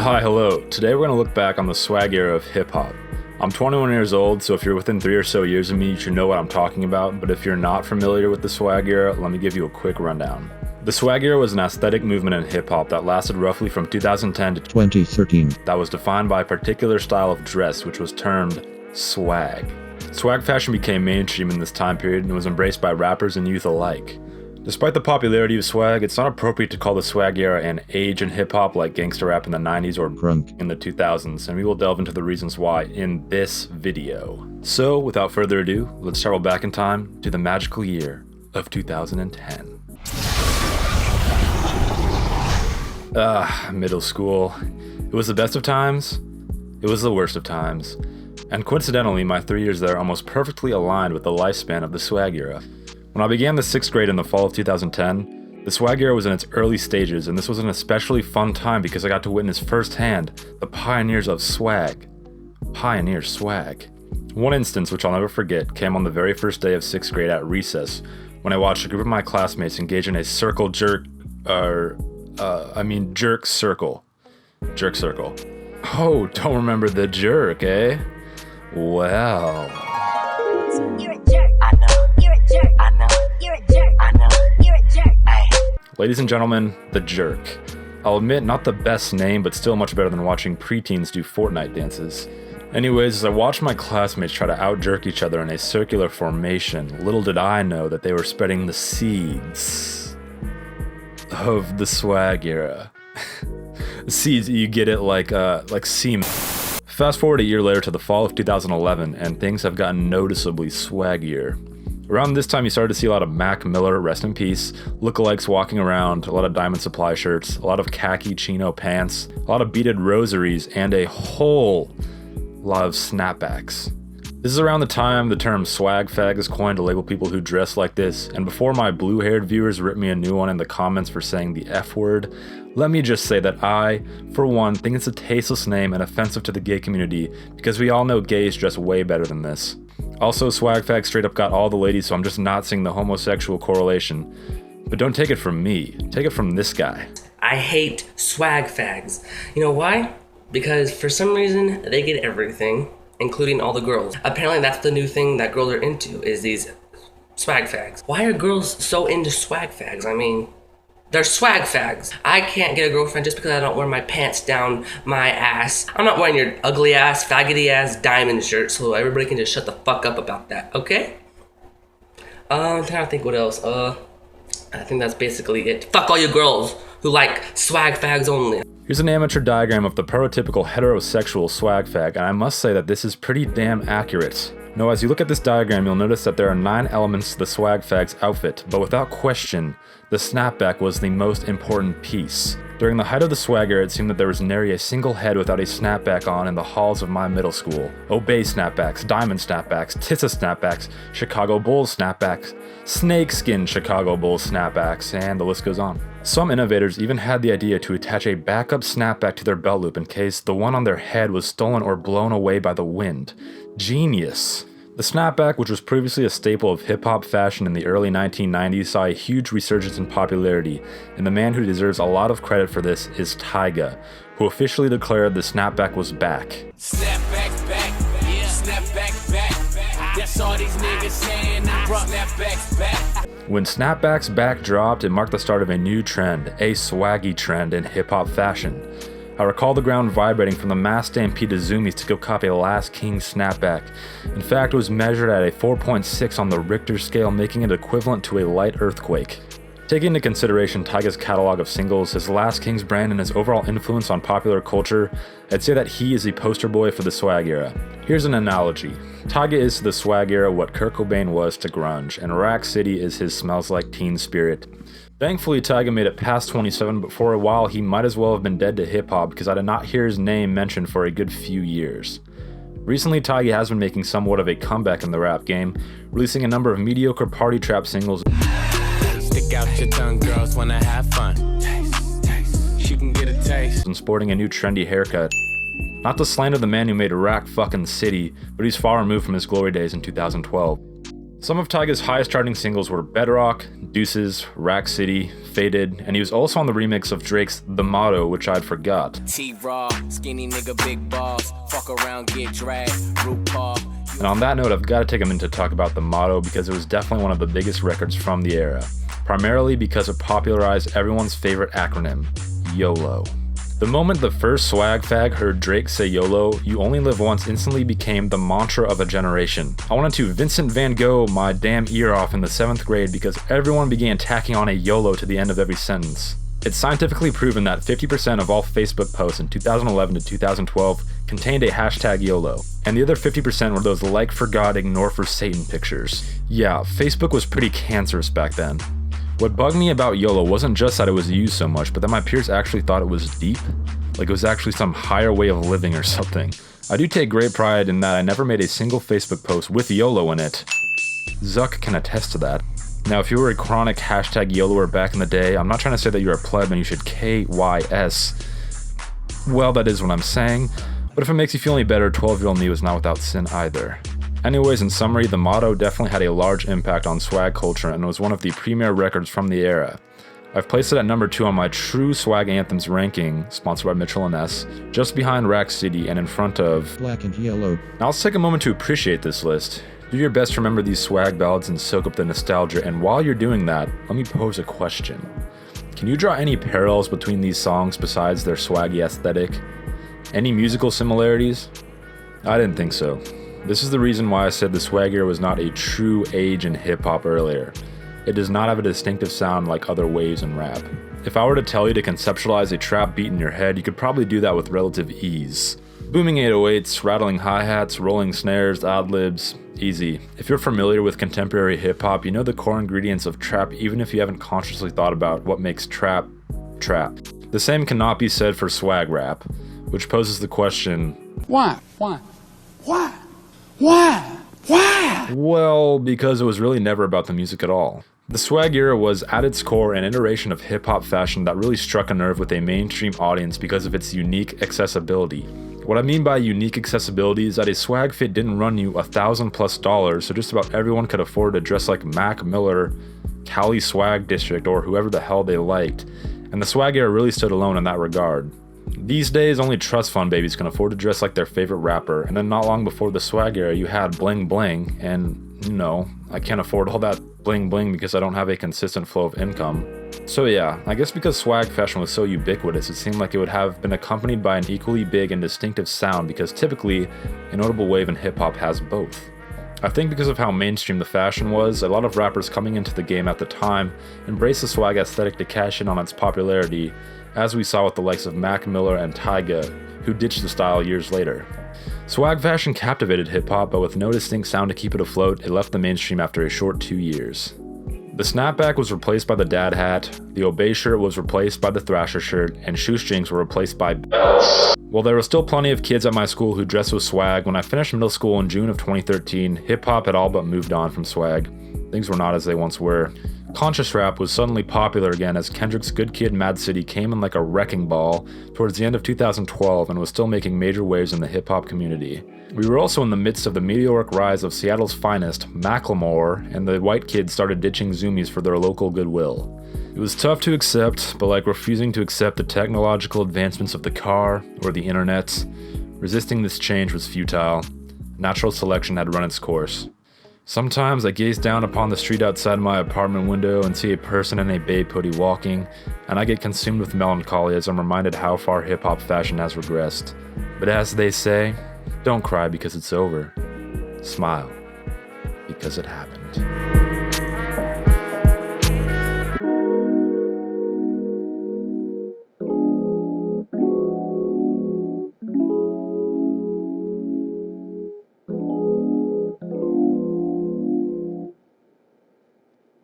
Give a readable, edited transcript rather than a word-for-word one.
Hi, hello. Today we're going to look back on the swag era of hip-hop. I'm 21 years old, so if you're within 3 or so years of me, you should know what I'm talking about, but if you're not familiar with the swag era, let me give you a quick rundown. The swag era was an aesthetic movement in hip-hop that lasted roughly from 2010 to 2013 that was defined by a particular style of dress, which was termed swag. Swag fashion became mainstream in this time period and was embraced by rappers and youth alike. Despite the popularity of swag, it's not appropriate to call the swag era an age in hip-hop like gangsta rap in the 90s or grunge in the 2000s, and we will delve into the reasons why in this video. So, without further ado, let's travel back in time to the magical year of 2010. Middle school. It was the best of times, it was the worst of times, and coincidentally, my 3 years there almost perfectly aligned with the lifespan of the swag era. When I began the 6th grade in the fall of 2010, the swag era was in its early stages, and this was an especially fun time because I got to witness firsthand the pioneers of swag. Pioneer swag. One instance, which I'll never forget, came on the very first day of 6th grade at recess, when I watched a group of my classmates engage in a jerk circle. Jerk circle. Oh, don't remember the jerk, eh? Well. You're a jerk. I know. You're a jerk. I know. You're a jerk. I know. You're a jerk. Ay. Ladies and gentlemen, the jerk. I'll admit, not the best name, but still much better than watching preteens do Fortnite dances. Anyways, as I watched my classmates try to out-jerk each other in a circular formation, little did I know that they were spreading the seeds of the swag era. Seeds, you get it, like semen. Fast forward a year later to the fall of 2011, and things have gotten noticeably swaggier. Around this time, you started to see a lot of Mac Miller, rest in peace, lookalikes walking around, a lot of Diamond Supply shirts, a lot of khaki chino pants, a lot of beaded rosaries, and a whole lot of snapbacks. This is around the time the term swag fag is coined to label people who dress like this, and before my blue-haired viewers rip me a new one in the comments for saying the F word, let me just say that I, for one, think it's a tasteless name and offensive to the gay community because we all know gays dress way better than this. Also, swag fag straight up got all the ladies, so I'm just not seeing the homosexual correlation. But don't take it from me, take it from this guy. I hate swag fags. You know why? Because for some reason, they get everything, including all the girls. Apparently that's the new thing that girls are into, is these swag fags. Why are girls so into swag fags? I mean, they're swag fags. I can't get a girlfriend just because I don't wear my pants down my ass. I'm not wearing your ugly ass, faggoty ass diamond shirt, so everybody can just shut the fuck up about that, okay? I'm trying to think what else. I think that's basically it. Fuck all you girls who like swag fags only. Here's an amateur diagram of the prototypical heterosexual swag fag, and I must say that this is pretty damn accurate. Now, as you look at this diagram, you'll notice that there are 9 elements to the swag fag's outfit, but without question, the snapback was the most important piece. During the height of the swag era, it seemed that there was nary a single head without a snapback on in the halls of my middle school. Obey snapbacks, diamond snapbacks, Tissa snapbacks, Chicago Bulls snapbacks, snakeskin Chicago Bulls snapbacks, and the list goes on. Some innovators even had the idea to attach a backup snapback to their belt loop in case the one on their head was stolen or blown away by the wind. Genius. The snapback, which was previously a staple of hip-hop fashion in the early 1990s, saw a huge resurgence in popularity, and the man who deserves a lot of credit for this is Tyga, who officially declared the snapback was back. Snapback's back, yeah, snapback back. That's all these niggas saying, they brought snapbacks back. When Snapback's back dropped, it marked the start of a new trend, a swaggy trend in hip-hop fashion. I recall the ground vibrating from the mass stampede to Zoomies to go copy a Last King snapback. In fact, it was measured at a 4.6 on the Richter scale, making it equivalent to a light earthquake. Taking into consideration Tyga's catalog of singles, his Last King's brand, and his overall influence on popular culture, I'd say that he is the poster boy for the swag era. Here's an analogy. Tyga is to the swag era what Kurt Cobain was to grunge, and Rack City is his Smells Like Teen Spirit. Thankfully, Tyga made it past 27, but for a while he might as well have been dead to hip-hop because I did not hear his name mentioned for a good few years. Recently, Tyga has been making somewhat of a comeback in the rap game, releasing a number of mediocre party trap singles. Stick out your tongue, girls wanna have fun. Taste. She can get a taste. And sporting a new trendy haircut. Not to slander the man who made Rack fucking City, but he's far removed from his glory days in 2012. Some of Tyga's highest charting singles were Bedrock, Deuces, Rack City, Faded, and he was also on the remix of Drake's The Motto, which I'd forgot. T-Raw, skinny nigga, big balls, fuck around, get dragged, RuPaul. And on that note, I've got to take a minute to talk about The Motto because it was definitely one of the biggest records from the era, primarily because it popularized everyone's favorite acronym, YOLO. The moment the first swag fag heard Drake say YOLO, you only live once instantly became the mantra of a generation. I wanted to Vincent van Gogh my damn ear off in the 7th grade because everyone began tacking on a YOLO to the end of every sentence. It's scientifically proven that 50% of all Facebook posts in 2011 to 2012 contained a hashtag YOLO, and the other 50% were those like for God, ignore for Satan pictures. Yeah, Facebook was pretty cancerous back then. What bugged me about YOLO wasn't just that it was used so much, but that my peers actually thought it was deep, like it was actually some higher way of living or something. I do take great pride in that I never made a single Facebook post with YOLO in it. Zuck can attest to that. Now, if you were a chronic hashtag YOLOer back in the day, I'm not trying to say that you're a pleb and you should KYS. Well, that is what I'm saying, but if it makes you feel any better, 12-year-old me was not without sin either. Anyways, in summary, The Motto definitely had a large impact on swag culture and was one of the premier records from the era. I've placed it at number 2 on my True Swag Anthems ranking, sponsored by Mitchell and Ness, just behind Rack City and in front of Black and Yellow. Now let's take a moment to appreciate this list. Do your best to remember these swag ballads and soak up the nostalgia, and while you're doing that, let me pose a question. Can you draw any parallels between these songs besides their swaggy aesthetic? Any musical similarities? I didn't think so. This is the reason why I said the swag era was not a true age in hip-hop earlier. It does not have a distinctive sound like other waves in rap. If I were to tell you to conceptualize a trap beat in your head, you could probably do that with relative ease. Booming 808s, rattling hi-hats, rolling snares, ad-libs, easy. If you're familiar with contemporary hip-hop, you know the core ingredients of trap even if you haven't consciously thought about what makes trap, trap. The same cannot be said for swag rap, which poses the question, Why? well, because it was really never about the music at all. The swag era was, at its core, an iteration of hip-hop fashion that really struck a nerve with a mainstream audience because of its unique accessibility. What I mean by unique accessibility is that a swag fit didn't run you $1,000+, so just about everyone could afford to dress like Mac Miller, Cali Swag District, or whoever the hell they liked, and the swag era really stood alone in that regard. These days, only trust fund babies can afford to dress like their favorite rapper, and then not long before the swag era, you had bling bling, and no, I can't afford all that bling bling because I don't have a consistent flow of income. So yeah, I guess because swag fashion was so ubiquitous, it seemed like it would have been accompanied by an equally big and distinctive sound because typically, a notable wave in hip-hop has both. I think because of how mainstream the fashion was, a lot of rappers coming into the game at the time embraced the swag aesthetic to cash in on its popularity, as we saw with the likes of Mac Miller and Tyga, who ditched the style years later. Swag fashion captivated hip-hop, but with no distinct sound to keep it afloat, it left the mainstream after a short 2 years. The snapback was replaced by the dad hat, the Obey shirt was replaced by the Thrasher shirt, and shoestrings were replaced by belts. While there were still plenty of kids at my school who dressed with swag, when I finished middle school in June of 2013, hip-hop had all but moved on from swag. Things were not as they once were. Conscious rap was suddenly popular again as Kendrick's Good Kid, Mad City came in like a wrecking ball towards the end of 2012 and was still making major waves in the hip-hop community. We were also in the midst of the meteoric rise of Seattle's finest, Macklemore, and the white kids started ditching Zoomies for their local goodwill. It was tough to accept, but like refusing to accept the technological advancements of the car or the internet, resisting this change was futile. Natural selection had run its course. Sometimes I gaze down upon the street outside my apartment window and see a person in a babe hoodie walking, and I get consumed with melancholy as I'm reminded how far hip-hop fashion has regressed. But as they say, don't cry because it's over. Smile because it happened.